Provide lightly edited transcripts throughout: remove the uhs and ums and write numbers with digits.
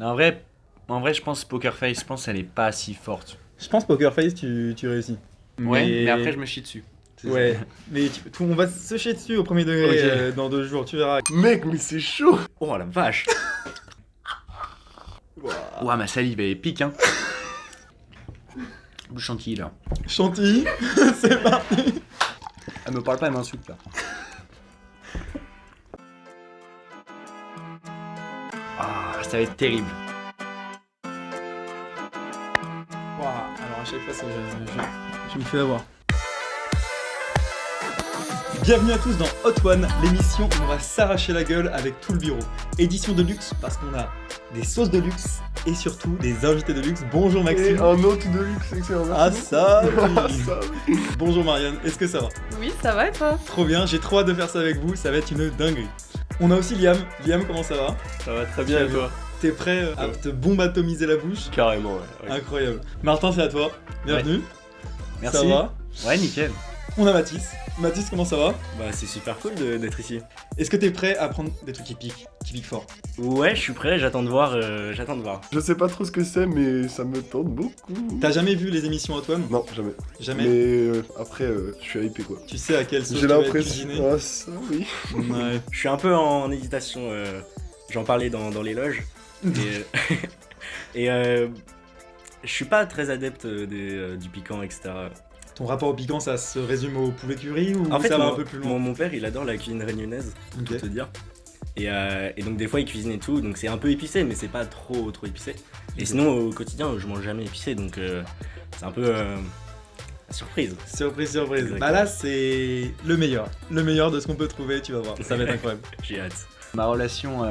En vrai, je pense Poker Face, je pense qu'elle est pas si forte. Je pense Poker Face, tu réussis. Ouais, mais après, je me chie dessus. Ouais, mais on va se chier dessus au premier degré Ok. dans 2 jours, tu verras. Mec, mais c'est chaud. Oh la vache. Ouah, ma salive, elle est pique, hein. Bouche chantilly, là. Chantilly, c'est parti. Elle me parle pas, elle m'insulte, là. Ah, ça va être terrible. Alors à chaque fois, je me fais avoir. Bienvenue à tous dans Hot One, l'émission où on va s'arracher la gueule avec tout le bureau. Édition de luxe parce qu'on a des sauces de luxe et surtout des invités de luxe. Bonjour Et Maxime. un autre de luxe, excellent. Ah ça, Ah, oui. ça, oui. Bonjour Marianne, est-ce que ça va? Oui, ça va et toi? Trop bien, j'ai trop hâte de faire ça avec vous, ça va être une dinguerie. On a aussi Liam. Liam, comment ça va? Ça va très bien et toi? T'es prêt à te bombatomiser la bouche? Carrément, ouais. Incroyable. Martin, c'est à toi. Bienvenue. Merci. Ça va? Ouais, nickel. On a Mathis. Mathis, comment ça va? Bah c'est super cool d'être ici. Est-ce que t'es prêt à prendre des trucs qui piquent fort? Ouais, je suis prêt, j'attends de voir, Je sais pas trop ce que c'est, mais ça me tente beaucoup. T'as jamais vu les émissions Hot One? Non, jamais. Jamais. Mais après, je suis hypé quoi. Tu sais à quelle sauce J'ai tu vas être l'impression. cuisiné? Ah, ça, oui. Ouais. Je suis un peu en hésitation, j'en parlais dans les loges. Et je suis pas très adepte du piquant, etc. Ton rapport au piquant, ça se résume au poulet curry ou En fait, ça va un peu plus loin? mon père il adore la cuisine réunionnaise, Ok. pour te dire. Et donc des fois il cuisine et tout, donc c'est un peu épicé, mais c'est pas trop épicé. Et sinon au quotidien je mange jamais épicé, donc c'est un peu surprise. Surprise. Exactement. Bah là, c'est le meilleur de ce qu'on peut trouver, tu vas voir. Ça va être incroyable. J'ai hâte. Ma relation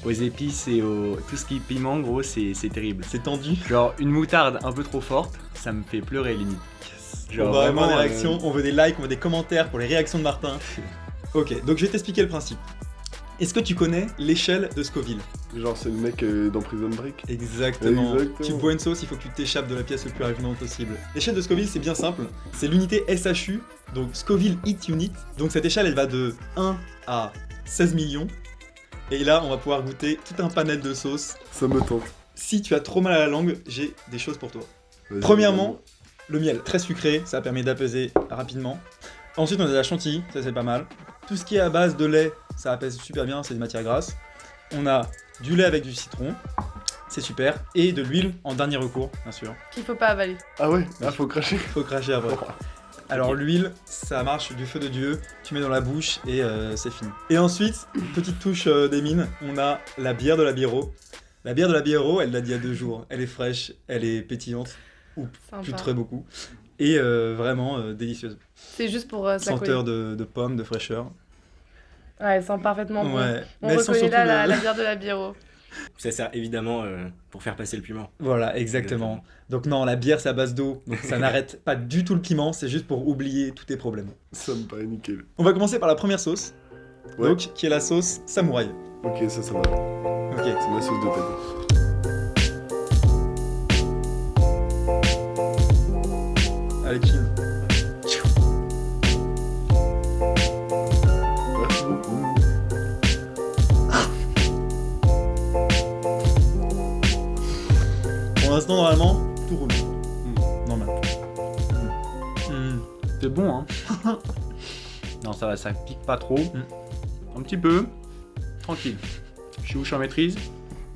aux épices et tout ce qui est piment, gros, c'est terrible. C'est tendu. Genre, une moutarde un peu trop forte, ça me fait pleurer limite. On va avoir des vraiment, réactions, on veut des likes, on veut des commentaires pour les réactions de Martin. Ok, donc je vais t'expliquer le principe. Est-ce que tu connais l'échelle de Scoville? Genre, c'est le mec dans Prison Break. Exactement. Exactement. Tu bois une sauce, il faut que tu t'échappes de la pièce le plus rapidement possible. L'échelle de Scoville, c'est bien simple. C'est l'unité SHU, donc Scoville Heat Unit. Donc cette échelle, elle va de 1 à 16 millions. Et là, on va pouvoir goûter tout un panel de sauces. Ça me tente. Si tu as trop mal à la langue, j'ai des choses pour toi. Vas-y, Premièrement, le miel, très sucré, ça permet d'apaiser rapidement. Ensuite, on a de la chantilly, ça c'est pas mal. Tout ce qui est à base de lait, ça apaise super bien, c'est des matières grasses. On a du lait avec du citron, c'est super. Et de l'huile en dernier recours, bien sûr. Qu'il faut pas avaler. Ah ouais, ah, faut cracher. Faut cracher après. Alors l'huile, ça marche du feu de Dieu, tu mets dans la bouche et c'est fini. Et ensuite, petite touche des mines, on a la bière de la Biero. La bière de la Biero, elle date d'il y a 2 jours. Elle est fraîche, elle est pétillante, Sympa. plus très beaucoup. Et vraiment délicieuse. C'est juste pour Senteur de pommes, de fraîcheur. Ouais, elle sent parfaitement bon. Ouais. On Mais elles sont reconnaît surtout là la bière de la Biro. Ça sert évidemment pour faire passer le piment. Voilà, exactement. Donc non, la bière c'est à base d'eau, donc ça n'arrête pas du tout le piment, c'est juste pour oublier tous tes problèmes. Ça me paraît nickel. On va commencer par la première sauce, Ouais. donc qui est la sauce samouraï. Ok, ça va. Ok. C'est ma sauce de tête. Allez, chill. Merci beaucoup. Pour l'instant, normalement, tout roule. Normal. C'est bon, hein. Non, ça va, ça pique pas trop. Mm. Un petit peu. Tranquille. Je suis où, je suis en maîtrise.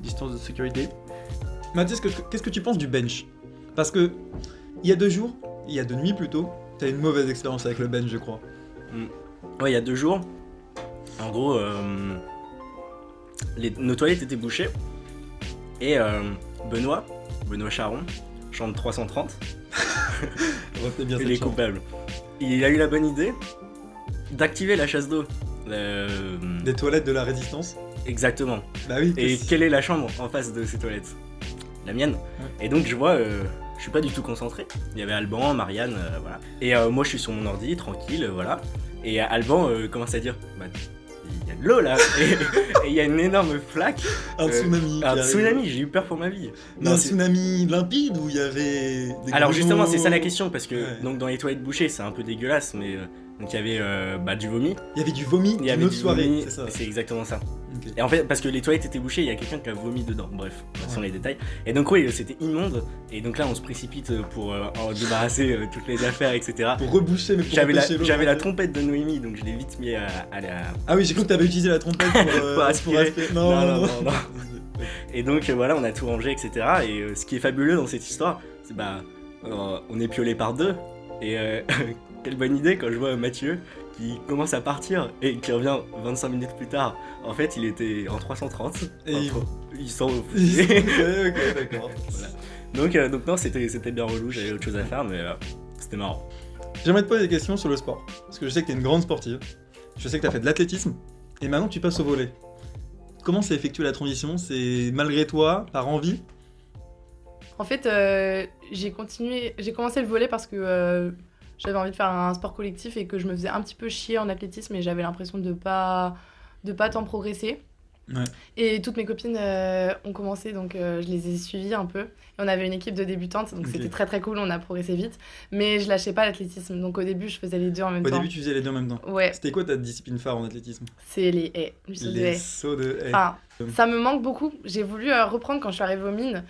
Distance de sécurité. Mathis, qu'est-ce que tu penses du bench? Parce que, il y a 2 jours, il y a 2 nuits plutôt, t'as une mauvaise expérience avec le bench, je crois. Ouais, il y a 2 jours, en gros, nos toilettes étaient bouchées. Et Benoît Charon, chambre 330, Retenez bien il cette est chambre. coupable. Il a eu la bonne idée d'activer la chasse d'eau. Des toilettes de la résistance. Exactement. Bah oui. Et quelle est la chambre en face de ces toilettes? La mienne. Et donc je vois, je suis pas du tout concentré. Il y avait Alban, Marianne, voilà. Et moi je suis sur mon ordi, tranquille, voilà. Et Alban commence à dire, bah il y a de l'eau là. Et il y a une énorme flaque. Un tsunami. qui Un arrive. tsunami, j'ai eu peur pour ma vie. Mais Non, un c'est- tsunami limpide où il y avait des Alors gros justement, mots. c'est ça la question, parce que Ouais. donc dans les toilettes bouchées, c'est un peu dégueulasse, mais Donc il y avait du vomi. Il y avait du vomi Il y avait d'une autre du soirée, vomi, c'est ça. c'est exactement ça. Ok. Et en fait, parce que les toilettes étaient bouchées, il y a quelqu'un qui a vomi dedans. Bref, ce sont les détails. Et donc, oui, c'était immonde. Et donc là, on se précipite pour en débarrasser toutes les affaires, etc. Pour reboucher, mais pour J'avais empêcher l'eau. la trompette de Noémie, donc je l'ai vite mis à la. Ah oui, j'ai cru que t'avais utilisé la trompette pour, Pour aspirer. Non. non. Et donc, voilà, on a tout rangé, etc. Et ce qui est fabuleux dans cette histoire, c'est on est piolé par deux. Et quelle bonne idée quand je vois Mathieu qui commence à partir et qui revient 25 minutes plus tard. En fait, il était en 330. Et il s'en Ok, d'accord. Voilà. Donc non, c'était bien relou, j'avais autre chose à faire, mais c'était marrant. J'aimerais te poser des questions sur le sport. Parce que je sais que t'es une grande sportive. Je sais que t'as fait de l'athlétisme. Et maintenant tu passes au volley. Comment s'est effectuée la transition? C'est malgré toi, par envie? En fait, j'ai commencé le volley parce que j'avais envie de faire un sport collectif et que je me faisais un petit peu chier en athlétisme et j'avais l'impression de pas tant progresser. Ouais. Et toutes mes copines ont commencé, donc je les ai suivies un peu. Et on avait une équipe de débutantes, donc Ok. c'était très très cool, on a progressé vite. Mais je lâchais pas l'athlétisme, donc au début je faisais les deux en même Au temps. début tu faisais les deux en même temps. Ouais, C'était quoi ta discipline phare en athlétisme? c'est les haies, du saut de Les haies. sauts de haie. Enfin, ça me manque beaucoup. J'ai voulu reprendre quand je suis arrivée aux mines.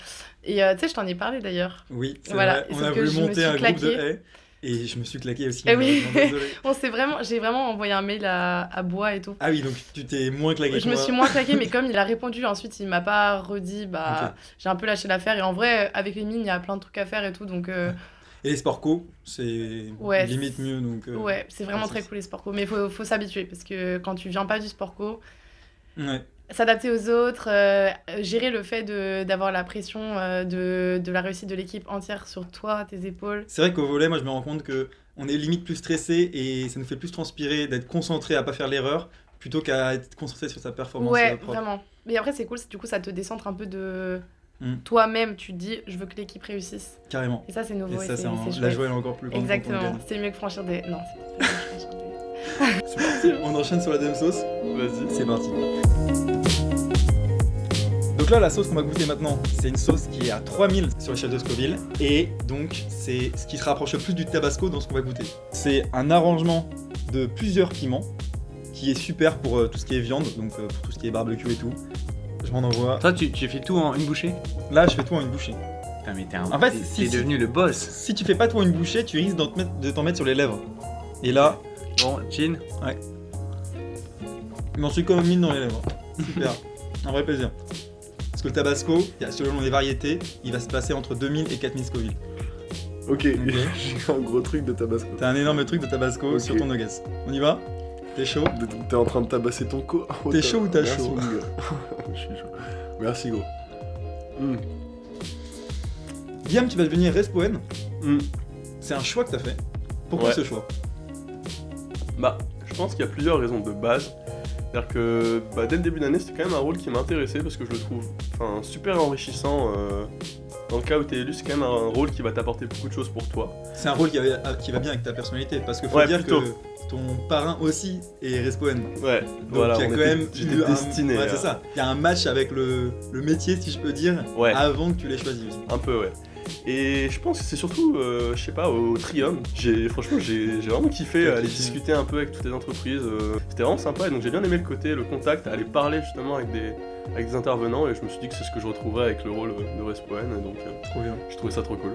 Et tu sais, je t'en ai parlé d'ailleurs. Oui, c'est Voilà, vrai. et On sauf a que voulu je me monter suis un groupe de claquée. haies. Et je me suis claqué aussi. Eh oui. malheureusement, désolé. J'ai vraiment envoyé un mail à Bois et tout. Ah oui, donc tu t'es moins claqué Je que me moi. suis moins claquée, mais comme il a répondu, ensuite il m'a pas redit, Ok. j'ai un peu lâché l'affaire. Et en vrai, avec les mines, il y a plein de trucs à faire et tout, donc Et les sports co, c'est Ouais, limite mieux. Donc, ouais, c'est vraiment ouais, très c'est- cool les sports co. Mais faut s'habituer parce que quand tu viens pas du sport co, Ouais. s'adapter aux autres, gérer le fait d'avoir la pression de la réussite de l'équipe entière sur toi, tes épaules. C'est vrai qu'au volley, moi je me rends compte que on est limite plus stressé et ça nous fait plus transpirer d'être concentré à pas faire l'erreur plutôt qu'à être concentré sur sa performance Ouais, propre. vraiment. Mais après, c'est cool, du coup, ça te décentre un peu de Mm. toi-même. Tu te dis, je veux que l'équipe réussisse. Carrément. Et ça, c'est nouveau. Et Et ça, c'est la chouette. joie est encore plus grande. quand on Exactement. gagne. C'est mieux que franchir des. Non, c'est pas mieux que franchir des. C'est parti. On enchaîne sur la deuxième sauce. Vas-y. C'est parti. Donc là, la sauce qu'on va goûter maintenant, c'est une sauce qui est à 3000 sur l'échelle de Scoville. Et donc, c'est ce qui se rapproche le plus du tabasco dans ce qu'on va goûter. C'est un arrangement de plusieurs piments qui est super pour tout ce qui est viande, donc pour tout ce qui est barbecue et tout. Je m'en envoie. Toi, tu fais tout en une bouchée? Là, je fais tout en une bouchée. Putain, mais En fait, t'es devenu le boss. Si tu fais pas tout en une bouchée, tu risques de t'en mettre sur les lèvres. Et là, Bon, Chin, il m'en suis comme mine dans les lèvres. Super. Un vrai plaisir. Parce que le tabasco, selon les variétés, il va se passer entre 2000 et 4000 Scoville. Ok, j'ai un gros truc de tabasco. T'as un énorme truc de tabasco Ok. sur ton nuggets. On y va? T'es chaud? T'es en train de tabasser ton co. Oh, T'es chaud ou t'as Merci, chaud? mon gars. Je suis chaud. Merci, gros. Mm. Guillaume, tu vas devenir Respoen. Mm. C'est un choix que t'as fait. Pourquoi Ouais. ce choix? Bah, je pense qu'il y a plusieurs raisons de base. C'est-à-dire que dès le début d'année, c'était quand même un rôle qui m'intéressait parce que je le trouve super enrichissant. Dans le cas où t'es élu, c'est quand même un rôle qui va t'apporter beaucoup de choses pour toi. C'est un rôle qui va bien avec ta personnalité. Parce que faut Ouais, dire plutôt. que ton parrain aussi est Respoen. Ouais, Donc voilà, il y a on quand était- même j'étais eu un- destiné. Ouais, c'est ça. Il y a un match avec le métier, si je peux dire, Ouais. avant que tu l'aies choisi aussi. Un peu, ouais. Et je pense que c'est surtout, je sais pas, au Trium. Franchement, j'ai vraiment kiffé T'as aller kiffé. discuter un peu avec toutes les entreprises. C'était vraiment sympa. Et donc j'ai bien aimé le contact, aller parler justement avec des intervenants. Et je me suis dit que c'est ce que je retrouverais avec le rôle de Respoen. Et donc Trop bien. je trouvais ça trop cool.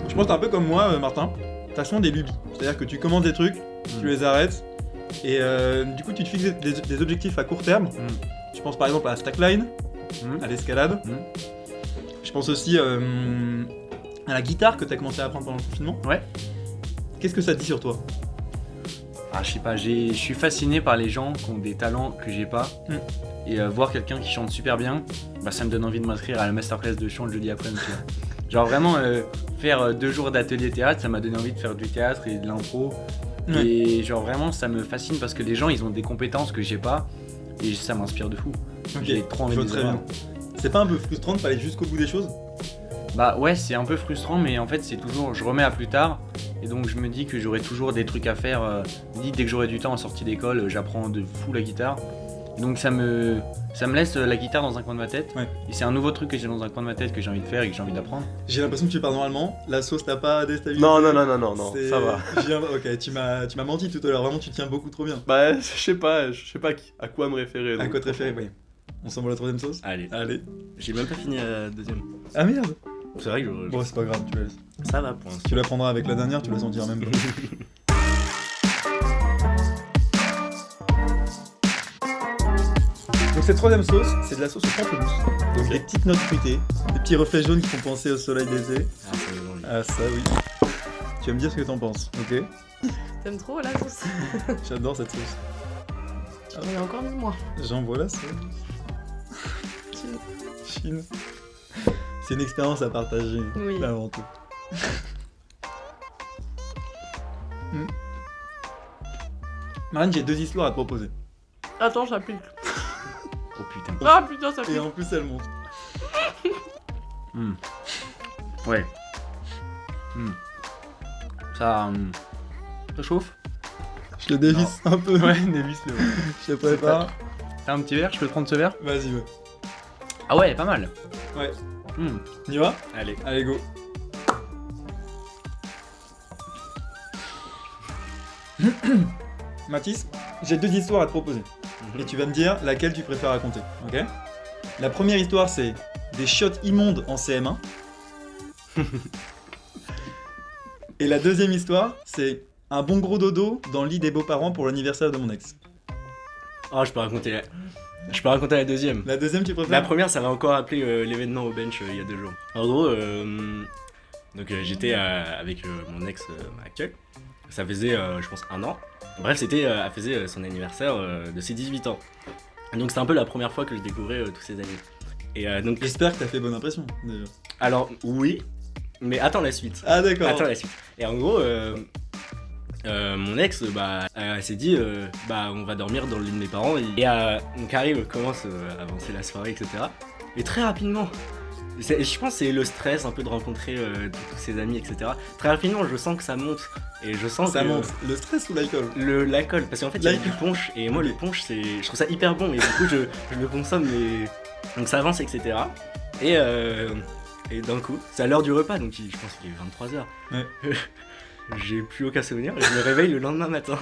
Je pense que t'es un peu comme moi, Martin. T'as souvent des lubies. C'est-à-dire que tu commences des trucs, tu les arrêtes, et du coup tu te fixes des objectifs à court terme. Je pense par exemple à la stackline, à l'escalade. Je pense aussi à la guitare que t'as commencé à apprendre pendant le confinement. Ouais. Qu'est-ce que ça te dit sur toi? Ah, je sais pas, je suis fasciné par les gens qui ont des talents que j'ai pas. Et voir quelqu'un qui chante super bien, ça me donne envie de m'inscrire à la masterclass de chant le jeudi après-midi. tu vois. Genre vraiment, faire 2 jours d'atelier théâtre, ça m'a donné envie de faire du théâtre et de l'impro. Ouais. Et genre vraiment, ça me fascine parce que les gens, ils ont des compétences que j'ai pas. Et ça m'inspire de fou. Ok, J'ai trop envie je de vois les très avoir. bien. C'est pas un peu frustrant de pas aller jusqu'au bout des choses? Bah ouais, c'est un peu frustrant, mais en fait, c'est toujours, je remets à plus tard. Et donc, je me dis que j'aurai toujours des trucs à faire. Je me dis, dès que j'aurai du temps en sortie d'école, j'apprends de fou la guitare. Donc ça me laisse la guitare dans un coin de ma tête. Ouais. Et c'est un nouveau truc que j'ai dans un coin de ma tête que j'ai envie de faire et que j'ai envie d'apprendre. J'ai l'impression que tu parles normalement. La sauce t'a pas déstabilisé. Non, C'est- ça va. Ok, tu m'as menti tout à l'heure. Vraiment, tu tiens beaucoup trop bien. Bah, je sais pas à quoi me référer. À donc. quoi te référer, oui. On s'envoie la troisième sauce. Allez, Allez. j'ai même pas fini la deuxième. Ah merde. C'est vrai que je... Bon, c'est pas grave, tu la laisses. ça va pour l'instant. Tu la prendras avec la dernière, tu la sentiras même pas. Donc cette troisième sauce, c'est de la sauce au pamplemousse. Donc Ok. des petites notes fruitées, des petits reflets jaunes qui font penser au soleil d'été. Ah, c'est bon, oui. Ah ça oui. Tu vas me dire ce que t'en penses, ok? T'aimes trop la sauce? J'adore cette sauce. J'en ai encore mis moi. J'envoie la sauce. Chine. C'est une expérience à partager, Oui. avant tout. Marine, j'ai 2 histoires à te proposer. Attends, j'applique. Oh putain. Ah putain, ça Et pique. en plus, elle monte. Ouais. Ça chauffe. Je le dévisse un peu. Ouais, dévisse-le. Je te prépare. T'as un petit verre, je peux te prendre ce verre? Vas-y, ouais. Ah ouais, pas mal. Ouais. Hmm. On y va? Allez. Allez, go. Mathis, j'ai 2 histoires à te proposer. Et tu vas me dire laquelle tu préfères raconter, ok? La première histoire, c'est des chiottes immondes en CM1. Et la deuxième histoire, c'est un bon gros dodo dans le lit des beaux-parents pour l'anniversaire de mon ex. Oh, je peux raconter la deuxième. La deuxième, tu préfères? La première, ça va encore rappeler l'événement au bench il y a 2 jours. En gros, j'étais avec mon ex actuel. Ça faisait, je pense, 1 an. Bref, elle faisait son anniversaire de ses 18 ans. Et donc, c'était un peu la première fois que je découvrais tous ses amis. Et donc, J'espère que t'as fait bonne impression, déjà. alors, oui, mais attends la suite. Ah, d'accord. Attends la suite. Et en gros, mon ex, elle s'est dit, on va dormir dans le lit de mes parents. Et donc arrive, commence à avancer la soirée, etc. Mais très rapidement, je pense que c'est le stress un peu de rencontrer tous ses amis, etc. Très rapidement, je sens que ça monte. Et je sens Ça que monte. Le stress ou l'alcool? l'alcool, parce qu'en fait, il y a du L'alcool. punch. Et moi, le punch, je trouve ça hyper bon. Et du coup, je le consomme. Et donc ça avance, etc. Et d'un coup, c'est à l'heure du repas, donc je pense qu'il est 23h. Ouais. J'ai plus aucun souvenir, je me réveille le lendemain matin.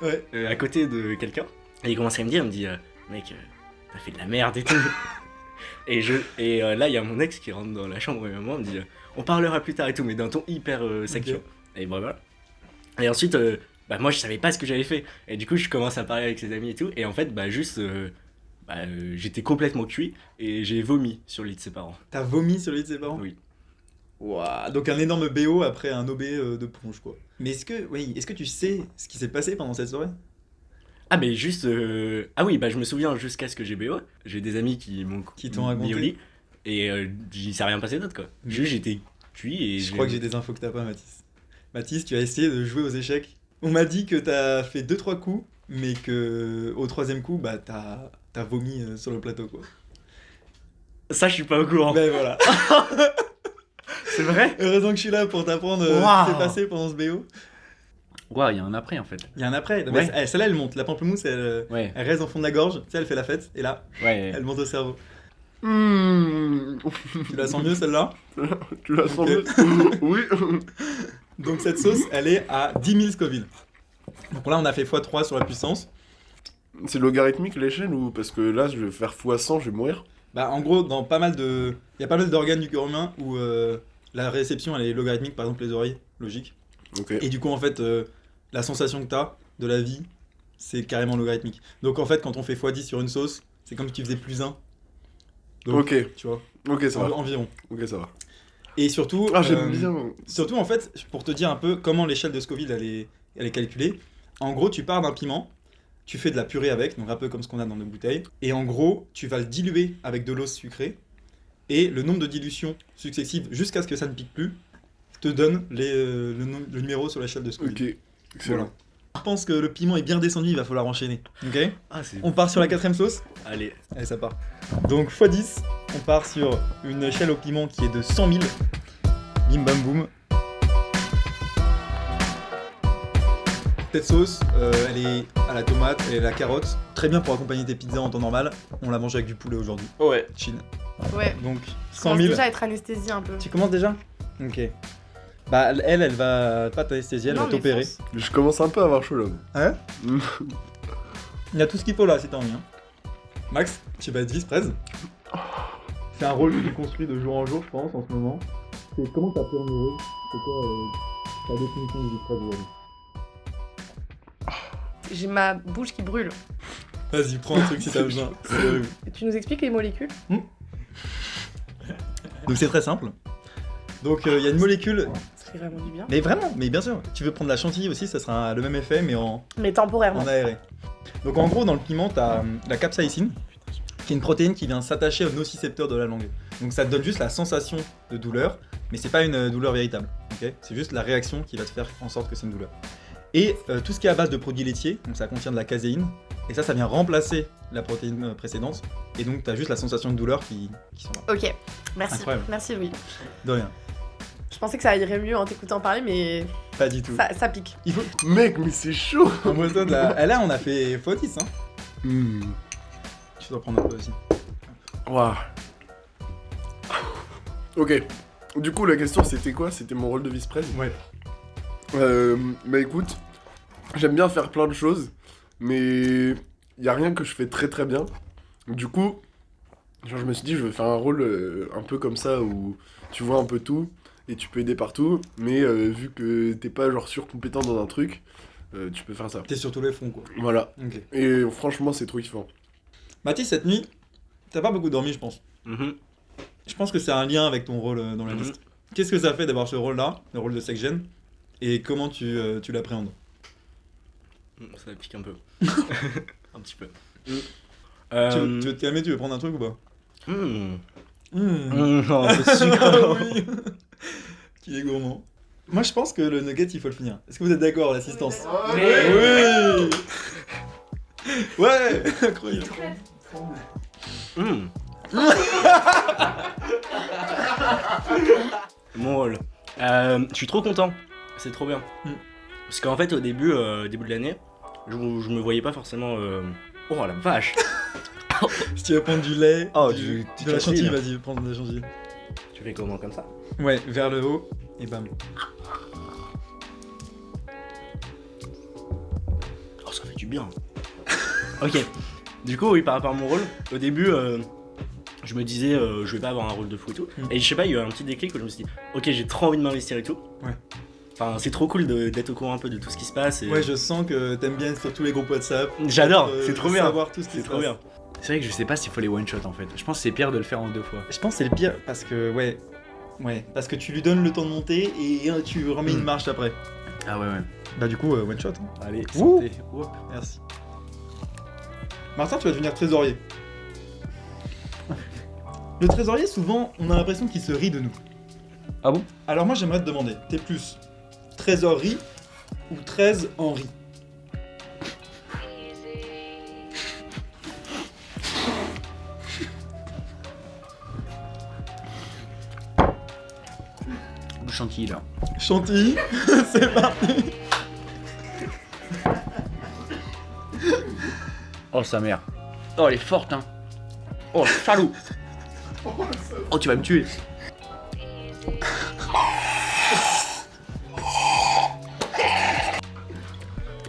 Ouais. À côté de quelqu'un. Et il commence à me dire, il me dit, mec, t'as fait de la merde et tout. Et là, il y a mon ex qui rentre dans la chambre et maman me dit, on parlera plus tard et tout, mais d'un ton hyper sec. Ok. Et voilà. Et ensuite, moi je savais pas ce que j'avais fait. Et du coup, je commence à parler avec ses amis et tout. Et en fait, j'étais complètement cuit et j'ai vomi sur le lit de ses parents. T'as vomi sur le lit de ses parents? Oui. Waouh, donc un énorme BO après un OB de ponche, quoi. Mais est-ce que tu sais ce qui s'est passé pendant cette soirée? Ah, mais juste. Ah oui, je me souviens jusqu'à ce que j'ai BO. J'ai des amis qui m'ont Qui t'ont raconté. mis au lit. Et il s'est rien passé d'autre, quoi. Juste, j'étais cuit et. Je crois que j'ai des infos que t'as pas, Mathis. Mathis, tu as essayé de jouer aux échecs. On m'a dit que t'as fait 2-3 coups, mais que au 3e coup, t'as vomi sur le plateau, quoi. Ça, je suis pas au courant. Ben voilà. C'est vrai? Heureusement que je suis là pour t'apprendre Waouh. ce qui s'est passé pendant ce BO. Ouah, il y a un après en fait. Il y a un après. Ouais. Celle-là, elle monte. La pamplemousse, elle Ouais, reste en fond de la gorge. Tu sais, elle fait la fête. Et là, ouais. elle monte au cerveau. Mmh. Tu la sens mieux, celle-là? Tu la sens Ok. mieux? Oui. Donc cette sauce, elle est à 10 000 Scoville. Donc là, on a fait x3 sur la puissance. C'est logarithmique l'échelle ou parce que là je vais faire x100, je vais mourir? Bah, en gros, dans pas mal de... Il y a pas mal d'organes du corps humain où la réception, elle est logarithmique, par exemple les oreilles, logique. Ok. Et du coup, en fait, la sensation que t'as de la vie, c'est carrément logarithmique. Donc en fait, quand on fait x10 sur une sauce, c'est comme si tu faisais +1. Donc, Ok. tu vois, Ok, ça va. environ. Ok, ça va. Et surtout, Ah, j'aime bien. surtout, en fait, pour te dire un peu comment l'échelle de Scoville, elle est calculée, en gros, tu pars d'un piment, tu fais de la purée avec, donc un peu comme ce qu'on a dans nos bouteilles, et en gros, tu vas le diluer avec de l'eau sucrée, et le nombre de dilutions successives jusqu'à ce que ça ne pique plus, te donne le numéro sur l'échelle de Scoville. Ok. Excellent. Voilà. Je pense que le piment est bien descendu, il va falloir enchaîner. Ok? Ah, c'est. On part sur la 4ème sauce. Allez. Allez, ça part. Donc x10, on part sur une échelle au piment qui est de 100 000. Bim bam boum. Cette sauce, elle est à la tomate et à la carotte. Très bien pour accompagner tes pizzas en temps normal. On l'a mangé avec du poulet aujourd'hui. Ouais. Chine. Ouais. Donc, Je 100 commence 000. déjà à être anesthésiée un peu. Tu commences déjà? Ok. Bah, elle va pas t'anesthésier, elle Non, va mais t'opérer. fonce. Je commence un peu à avoir chaud là. Hein? Il y a tout ce qu'il faut là, si t'as envie. Hein. Max, tu vas être vice-presse. C'est un rôle que tu construis de jour en jour, je pense, en ce moment. C'est comment t'as pris en heureux? C'est quoi ta définition de vice-presse aujourd'hui? J'ai ma bouche qui brûle. Vas-y, prends un truc si t'as besoin. C'est horrible. Tu nous expliques les molécules? Donc c'est très simple. Donc il y a une molécule, Ça fait vraiment du bien. mais vraiment, mais bien sûr, tu veux prendre la chantilly aussi, ça sera le même effet mais en Mais temporairement. aéré. Donc en gros dans le piment t'as la capsaïcine, qui est une protéine qui vient s'attacher aux nocicepteurs de la langue. Donc ça te donne juste la sensation de douleur, mais c'est pas une douleur véritable, ok? C'est juste la réaction qui va te faire en sorte que c'est une douleur. Et tout ce qui est à base de produits laitiers, donc ça contient de la caséine, et ça vient remplacer la protéine précédente, et donc t'as juste la sensation de douleur qui sont là. Ok, merci. Incroyable. Merci Louis. De rien. Je pensais que ça irait mieux en t'écoutant parler, mais Pas du tout. ça pique. Il faut... Mec, mais c'est chaud. En mode là... Eh là, on a fait x10, hein. Tu dois prendre un peu aussi. Waouh. Ok. Du coup, la question c'était quoi? C'était mon rôle de vice-presse. Ouais. Bah écoute, j'aime bien faire plein de choses, mais y a rien que je fais très très bien. Du coup, genre je me suis dit je vais faire un rôle un peu comme ça où tu vois un peu tout et tu peux aider partout, mais vu que t'es pas genre surcompétent dans un truc, tu peux faire ça. T'es sur tous les fronts, quoi. Voilà. Ok. Et franchement c'est trop kiffant. Mathis, cette nuit, t'as pas beaucoup dormi, je pense. Mhm. Je pense que c'est un lien avec ton rôle dans la Mhm. liste. Qu'est-ce que ça fait d'avoir ce rôle-là, le rôle de Sexgen, et comment tu l'appréhendes? Ça pique un peu. Un petit peu. Tu veux te calmer, tu veux prendre un truc ou pas? Hmm. Mmh. Non, un peu de sucre. Oui. Qui est gourmand. Moi, je pense que le nugget, il faut le finir. Est-ce que vous êtes d'accord, l'assistance? Oui. Ouais. Incroyable. Hmm. Mon rôle. Je suis trop content. C'est trop bien. Mm. Parce qu'en fait, au début de l'année, je me voyais pas forcément. Oh la vache! Si tu veux prendre du lait, Oh, de du la chantilly, chantilly. vas-y, prends de la chantilly. Tu fais comment comme ça? Ouais, vers le haut, et bam. Oh, ça fait du bien. Ok. Du coup, oui, par rapport à mon rôle, au début, je me disais, je vais pas avoir un rôle de fou et tout. Mm. Et je sais pas, il y a eu un petit déclic où je me suis dit, ok, j'ai trop envie de m'investir et tout. Ouais. Enfin, c'est trop cool d'être au courant un peu de tout ce qui se passe. Et... Ouais, je sens que t'aimes bien être sur tous les groupes WhatsApp. J'adore, c'est trop bien. Savoir tout ce qui C'est se trop passe. bien. C'est vrai que je sais pas s'il faut les one shot en fait. Je pense que c'est pire de le faire en 2 fois. Je pense que c'est le pire parce que, ouais, parce que tu lui donnes le temps de monter et tu remets une marche après. Ah ouais, ouais. Bah, du coup, one shot. Hein. Allez, Ouh. santé. Hop. Merci. Martin, tu vas devenir trésorier. Le trésorier, souvent, on a l'impression qu'il se rit de nous. Ah bon? Alors moi, j'aimerais te demander, t'es plus trésorerie ou 13 Henri? Le chantilly là. Chantilly, c'est parti. Oh sa mère. Oh elle est forte hein. Oh salaud. Oh tu vas me tuer.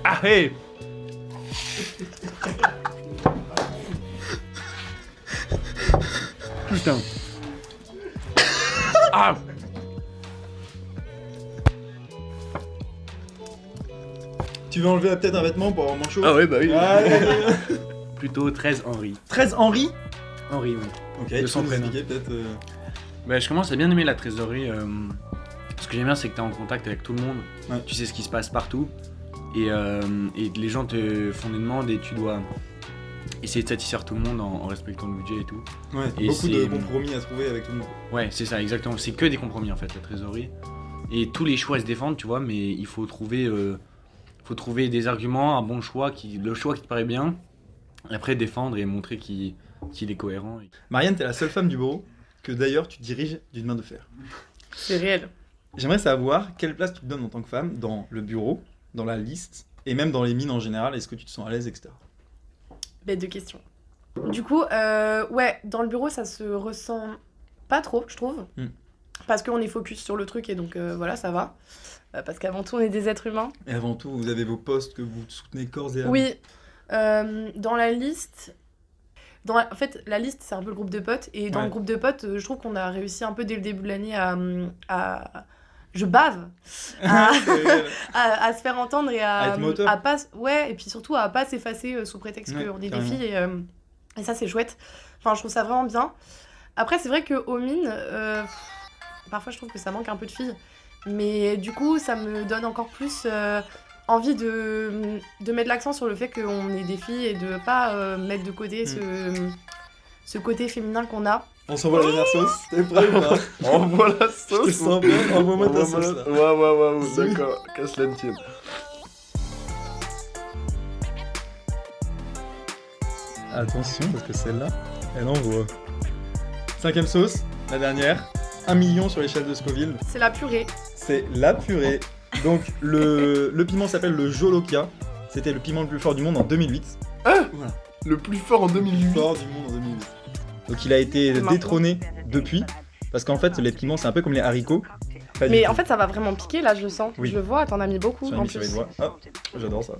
Ah hey. Putain. Ah. Tu veux enlever peut-être un vêtement pour avoir moins chaud? Ah ouais bah oui. Allez. Plutôt 13 Henri. 13 Henri? Henri oui. Ok, De tu peux son nous prénom. expliquer peut-être Bah, je commence à bien aimer la trésorerie. Ce que j'aime bien, c'est que tu es en contact avec tout le monde. Ouais. Tu sais ce qui se passe partout. Et les gens te font des demandes et tu dois essayer de satisfaire tout le monde en respectant le budget et tout. Ouais, Et beaucoup de c'est- compromis à trouver avec tout le monde. Ouais, c'est ça, exactement. C'est que des compromis en fait, la trésorerie. Et tous les choix se défendent, tu vois, mais il faut trouver des arguments, un bon choix, le choix qui te paraît bien. Et après, défendre et montrer qu'il est cohérent. Marianne, t'es la seule femme du bureau que d'ailleurs tu diriges d'une main de fer. C'est réel. J'aimerais savoir quelle place tu te donnes en tant que femme dans le bureau, dans la liste Et même dans les mines en général, est-ce que tu te sens à l'aise, etc. Bête de question. Du coup, ouais, dans le bureau, ça se ressent pas trop, je trouve. Parce qu'on est focus sur le truc et donc voilà, ça va. Parce qu'avant tout, on est des êtres humains. Et avant tout, vous avez vos postes que vous soutenez corps et âme. Oui. Dans la liste... En fait, la liste, c'est un peu le groupe de potes. Et dans Ouais. le groupe de potes, je trouve qu'on a réussi un peu dès le début de l'année à... Je bave à se faire entendre et À être moteur. à pas... Ouais, et puis surtout à pas s'effacer sous prétexte Ouais, qu'on est des carrément. filles. Et ça, c'est chouette. Enfin, je trouve ça vraiment bien. Après, c'est vrai qu'aux mines, parfois, je trouve que ça manque un peu de filles. Mais du coup, ça me donne encore plus envie de mettre l'accent sur le fait qu'on est des filles et de pas mettre de côté ce côté féminin qu'on a. On s'envoie la dernière sauce. T'es prêt ou pas? Envoie la Je te sauce. sens bien. Envoie-moi ta Envoie-moi sauce la- là. Ouais, d'accord. Casse la tienne. Attention, parce que celle-là, elle envoie. 5ème sauce, la dernière. 1 million sur l'échelle de Scoville. C'est la purée. C'est la purée. Donc le piment s'appelle le Jolokia. C'était le piment le plus fort du monde en 2008. Le plus fort en Le 2008. plus fort du monde en 2008. Donc il a été Maintenant. détrôné depuis. Parce qu'en fait, les piments, c'est un peu comme les haricots. Pas du Mais tout. en fait, ça va vraiment piquer, là, je le sens. Oui. Je le vois, t'en as mis beaucoup J'en ai en mis sur les plus. doigts. Hop, j'adore ça.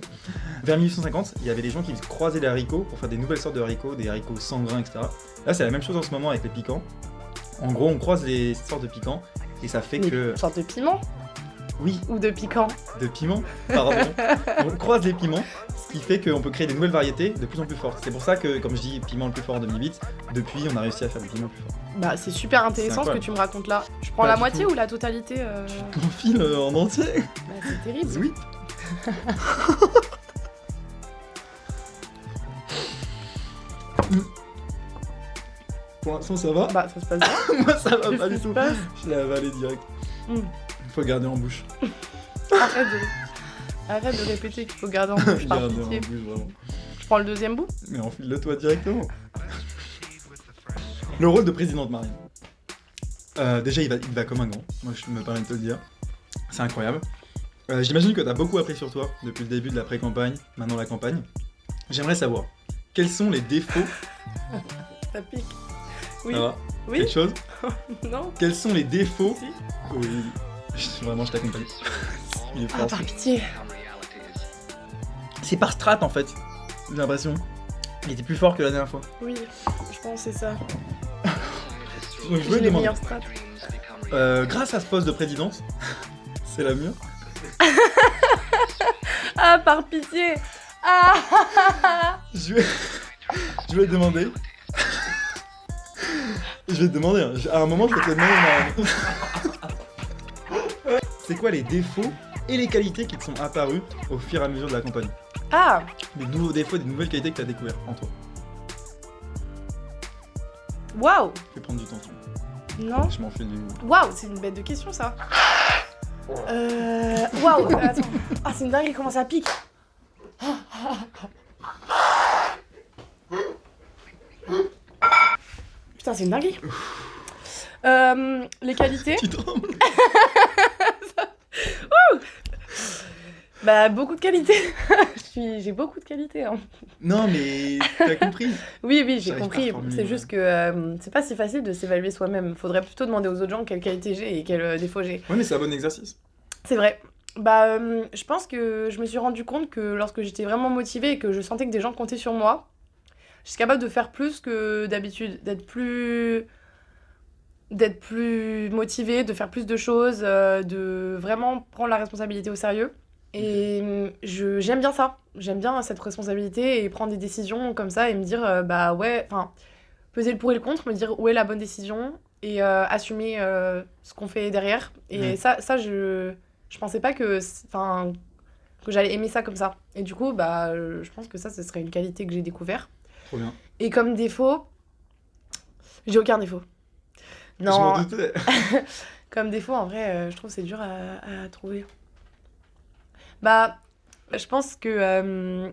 Vers 1850, il y avait des gens qui croisaient les haricots pour faire des nouvelles sortes de haricots, des haricots sans grains, etc. Là, c'est la même chose en ce moment avec les piquants. En gros, on croise les sortes de piquants et ça fait Mais que... une sorte de piment Oui, ou de piquant. de piment, pardon. On croise les piments, ce qui fait qu'on peut créer des nouvelles variétés de plus en plus fortes. C'est pour ça que, comme je dis, piment le plus fort en 2008, depuis, on a réussi à faire des piments plus forts. Bah, c'est super C'est intéressant ce que incroyable. tu me racontes là. Je prends Pas la du moitié tout. ou la totalité Tu t'enfiles en entier. Bah, c'est terrible. Oui. Pour l'instant, ça va. Bah, ça se passe bien. Moi, ça va Qu'est-ce pas qui du se tout. passe Je l'ai avalé direct. Mm. Faut garder en bouche. Arrête de répéter qu'il faut garder en bouche, par Garder en pitié. bouche, vraiment. Je prends le deuxième bout. Mais enfile-le toi directement. Le rôle de présidente Marine. Déjà, il va comme un grand. Moi, je me permets de te le dire. C'est incroyable. J'imagine que tu as beaucoup appris sur toi depuis le début de la pré-campagne, maintenant la campagne. J'aimerais savoir, quels sont les défauts... Ça pique. Oui. Ça va Oui. Quelque chose Non. Quels sont les défauts... Si. Oui. Vraiment, je t'accompagne. Il est Ah, fort. par pitié. C'est par strat, en fait. J'ai l'impression. Il était plus fort que la dernière fois. Oui, je pense que c'est ça. Donc, je J'ai voulais les demander... meilleures strates. grâce à ce poste de présidente, c'est la mieux. Ah, par pitié. Ah. Je vais te demander. Je vais te demander. À un moment, je vais te demander. C'est quoi les défauts et les qualités qui te sont apparus au fur et à mesure de la campagne? Ah. Des nouveaux défauts, des nouvelles qualités que tu as découvertes en toi. Waouh. Je vais prendre du temps. Non. Je m'en fais du. Waouh, c'est une bête de question ça. Waouh, attends. Ah, c'est une dinguerie comment ça pique. Putain, c'est une dinguerie. Les qualités. Tu trembles. Bah, beaucoup de qualités. J'ai beaucoup de qualités. Hein. Non, mais t'as compris. Oui, j'ai J'arrive pas à compris. formuler, C'est ouais. juste que c'est pas si facile de s'évaluer soi-même. Faudrait plutôt demander aux autres gens quelles qualités j'ai et quels défauts j'ai. Ouais, mais c'est un bon exercice. C'est vrai. Bah, je pense que je me suis rendu compte que lorsque j'étais vraiment motivée et que je sentais que des gens comptaient sur moi, je suis capable de faire plus que d'habitude, d'être plus motivée, de faire plus de choses, de vraiment prendre la responsabilité au sérieux. Et j'aime bien ça. J'aime bien cette responsabilité et prendre des décisions comme ça et me dire, bah ouais, enfin, peser le pour et le contre, me dire où est la bonne décision et assumer ce qu'on fait derrière. Et ça je pensais pas que j'allais aimer ça comme ça. Et du coup, bah, je pense que ça, ce serait une qualité que j'ai découvert. Trop bien. Et comme défaut, j'ai aucun défaut. Je m'en Non, doutais. comme défaut, en vrai, je trouve que c'est dur à trouver. Bah, je pense que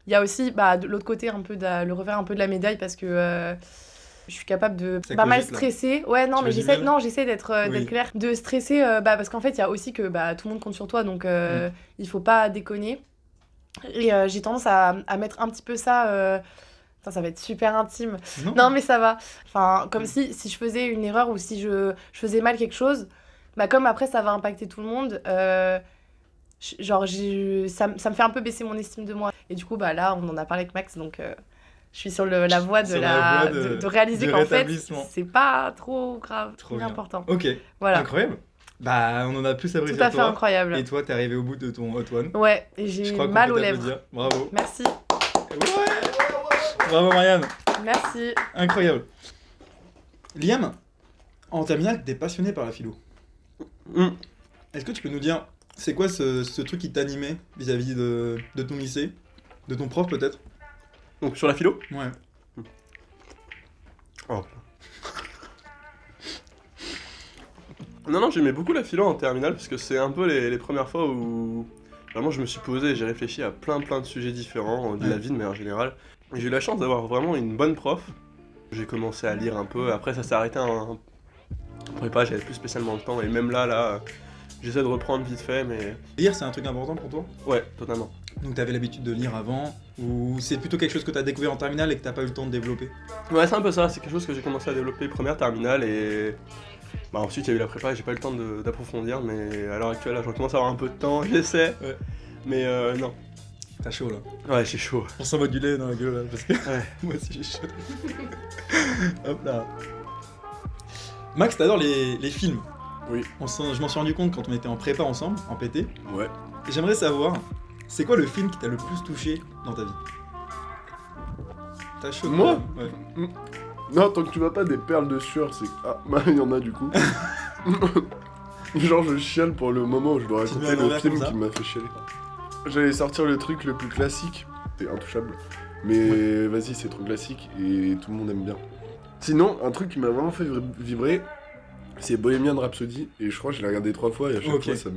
il y a aussi, bah, de l'autre côté, un peu le revers un peu de la médaille parce que je suis capable de Ça pas mal cogite, là. stresser. Ouais, non, Tu mais veux du j'essaie miel j'essaie d'être Oui. claire. De stresser, bah, parce qu'en fait, il y a aussi que bah, tout le monde compte sur toi, donc il faut pas déconner. Et j'ai tendance à mettre un petit peu ça. Putain, ça va être super intime. Non, mais ça va. Enfin, comme si je faisais une erreur ou si je faisais mal quelque chose, bah, comme après ça va impacter tout le monde, genre, ça me fait un peu baisser mon estime de moi. Et du coup, bah, là, on en a parlé avec Max, donc je suis sur la voie de réaliser du qu'en fait, rétablissement. c'est pas trop grave, Trop trop bien. important. Ok, Voilà, incroyable. Bah, on en a plus appris tout sur à fait toi. incroyable. Et toi, t'es arrivé au bout de ton Hot One. Ouais, et Je j'ai crois qu'on mal peut aux lèvres. t'applaudir. Bravo. Merci, Ouais. Bravo Marianne. merci. Incroyable. Liam, en terminale, t'es passionné par la philo. Hmm. Est-ce que tu peux nous dire, c'est quoi ce truc qui t'animait vis-à-vis de ton lycée? De ton prof peut-être? Donc sur la philo. Ouais. Oh. Non, j'aimais beaucoup la philo en terminale parce que c'est un peu les premières fois où vraiment je me suis posé et j'ai réfléchi à plein de sujets différents de la vie de manière générale. Et j'ai eu la chance d'avoir vraiment une bonne prof. J'ai commencé à lire un peu, après ça s'est arrêté en prépa, j'avais plus spécialement le temps et même là, j'essaie de reprendre vite fait mais... Lire, c'est un truc important pour toi? Ouais, totalement. Donc t'avais l'habitude de lire avant, ou c'est plutôt quelque chose que t'as découvert en terminale et que t'as pas eu le temps de développer? Ouais, c'est un peu ça, c'est quelque chose que j'ai commencé à développer première terminale et... Bah ensuite il y a eu la prépa et j'ai pas eu le temps d'approfondir mais à l'heure actuelle là, je recommence à avoir un peu de temps, j'essaie. Ouais. Mais non. T'as chaud là. Ouais, j'ai chaud. On sent du lait dans la gueule là, parce que Ouais. moi aussi j'ai chaud. Hop là. Max, t'adores les films. Oui. Je m'en suis rendu compte quand on était en prépa ensemble, en PT. Ouais. Et j'aimerais savoir, c'est quoi le film qui t'a le plus touché dans ta vie? T'as chaud? Moi Ouais. Non, tant que tu vas pas des perles de sueur, c'est que... Ah, bah, il y en a du coup. Genre, je chiale pour le moment où je dois Tu te mets raconter à le l'envers film comme ça qui m'a fait chialer. J'allais sortir le truc le plus classique, c'est intouchable. Mais vas-y, c'est trop classique et tout le monde aime bien. Sinon, un truc qui m'a vraiment fait vibrer, c'est Bohemian Rhapsody. Et je crois que je l'ai regardé 3 fois et à chaque Ok. fois,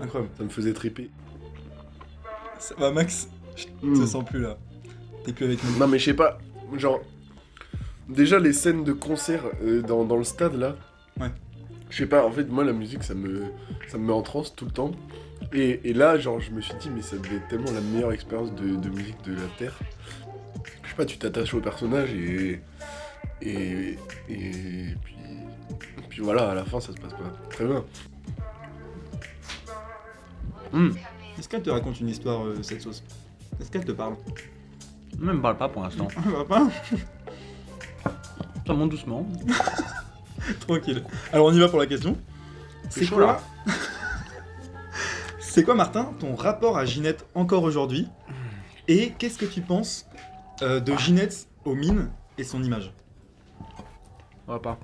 Incroyable. ça me faisait triper. Ça va Max? Je Mm. te sens plus là. T'es plus avec nous. Non mais je sais pas, genre... Déjà les scènes de concert dans le stade là... Ouais. Je sais pas, en fait moi la musique ça me met en transe tout le temps. Et là genre je me suis dit mais ça devait être tellement la meilleure expérience de musique de la Terre. Je sais pas, tu t'attaches au personnage et puis voilà, à la fin ça se passe pas très bien. Est-ce qu'elle te raconte une histoire, cette sauce? Est-ce qu'elle te parle? Ne me parle pas pour l'instant. Va pas. Ça monte doucement. Tranquille. Alors on y va pour la question. C'est chaud, quoi là. C'est quoi Martin, ton rapport à Ginette encore aujourd'hui? Et qu'est-ce que tu penses de Ginette aux mines et son image? On va pas.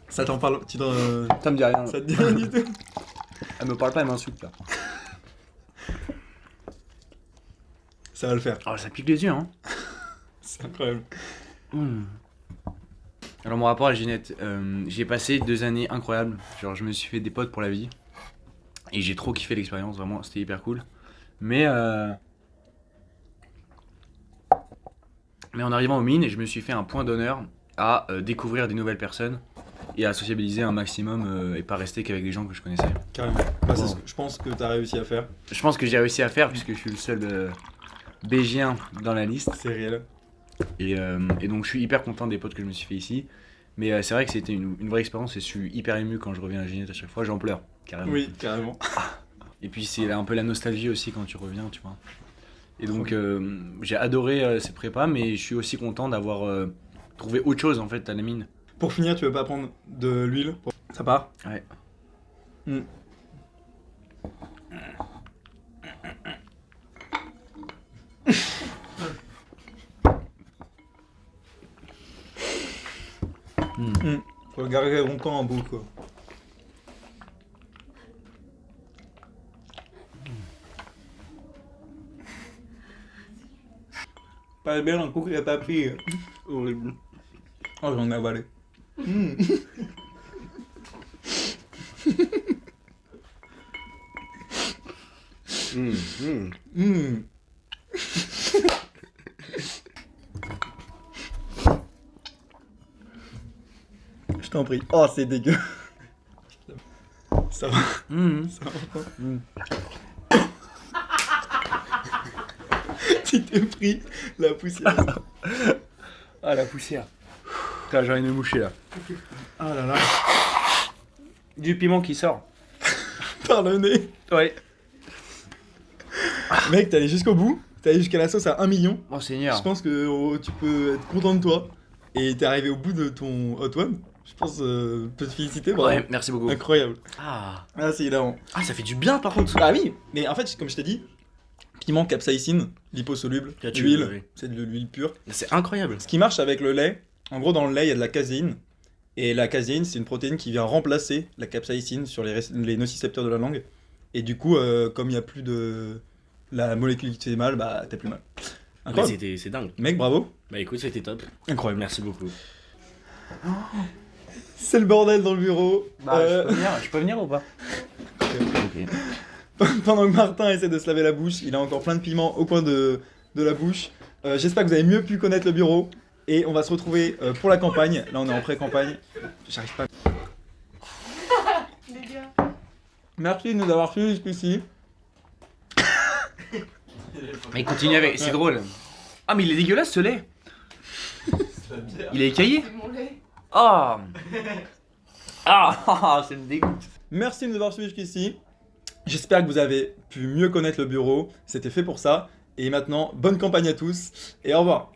Ça t'en parle? Ça me dit rien. Ça te dit rien du tout? Elle me parle pas, elle m'insulte là. Ça va le faire. Oh, ça pique les yeux, hein. C'est incroyable. Alors mon rapport à Ginette, j'ai passé 2 années incroyables. Genre je me suis fait des potes pour la vie. Et j'ai trop kiffé l'expérience, vraiment, c'était hyper cool. Mais en arrivant aux mines, je me suis fait un point d'honneur à découvrir des nouvelles personnes et à sociabiliser un maximum et pas rester qu'avec des gens que je connaissais. Carrément. Bah, c'est Wow. ce que je pense que t'as réussi à faire. Je pense que j'ai réussi à faire puisque je suis le seul Bégien dans la liste. C'est réel. Et donc je suis hyper content des potes que je me suis fait ici. Mais c'est vrai que c'était une vraie expérience et je suis hyper ému quand je reviens à Ginette à chaque fois, j'en pleure, carrément. Oui, carrément. Et puis c'est un peu la nostalgie aussi quand tu reviens, tu vois. Et donc j'ai adoré ces prépas, mais je suis aussi content d'avoir trouvé autre chose en fait à la mine. Pour finir, tu veux pas prendre de l'huile? Ça part? Ouais. Faut le garder longtemps en boucle quoi. Pas bien un coup qu'il a pas pris. Horrible. Oh, j'en ai avalé. Je t'en prie. Oh, c'est dégueu. Ça va, ça va pas. Tu t'es pris la poussière. Ah, la poussière. Putain, j'ai envie de me moucher là. Ah là là. Du piment qui sort. Par le nez. Ouais. Mec, t'es allé jusqu'au bout. T'es allé jusqu'à la sauce à 1 million. Oh, Seigneur. Je pense que tu peux être content de toi. Et t'es arrivé au bout de ton Hot One. Je pense, peut te féliciter, bravo. Ouais, merci beaucoup. Incroyable. Ah. Ah, c'est hilarant. Ah, ça fait du bien par contre. Bah oui, mais en fait, comme je t'ai dit, piment, capsaïcine, liposoluble, Là, tu- huile, oui. c'est de l'huile pure. C'est incroyable. Ce qui marche avec le lait, en gros, dans le lait, il y a de la caséine. Et la caséine, c'est une protéine qui vient remplacer la capsaïcine sur les nocicepteurs de la langue. Et du coup, comme il n'y a plus de la molécule qui te fait mal, bah t'es plus mal. Mais Incroyable. c'est dingue. Mec, bravo. Bah écoute, c'était top. Incroyable. Merci beaucoup. C'est le bordel dans le bureau. Je peux venir ou pas? Ok. Pendant que Martin essaie de se laver la bouche, il a encore plein de piments au coin de la bouche. J'espère que vous avez mieux pu connaître le bureau. Et on va se retrouver pour la campagne. Là, on est en pré-campagne. J'arrive pas. Les gars. Merci de nous avoir suivis jusqu'ici. Mais continue avec, c'est drôle. Ah, mais il est dégueulasse ce lait. Il est écaillé. C'est mon lait. Ah. Ah, ça me dégoûte. Merci de nous avoir suivis jusqu'ici. J'espère que vous avez pu mieux connaître le bureau. C'était fait pour ça. Et maintenant, bonne campagne à tous. Et au revoir.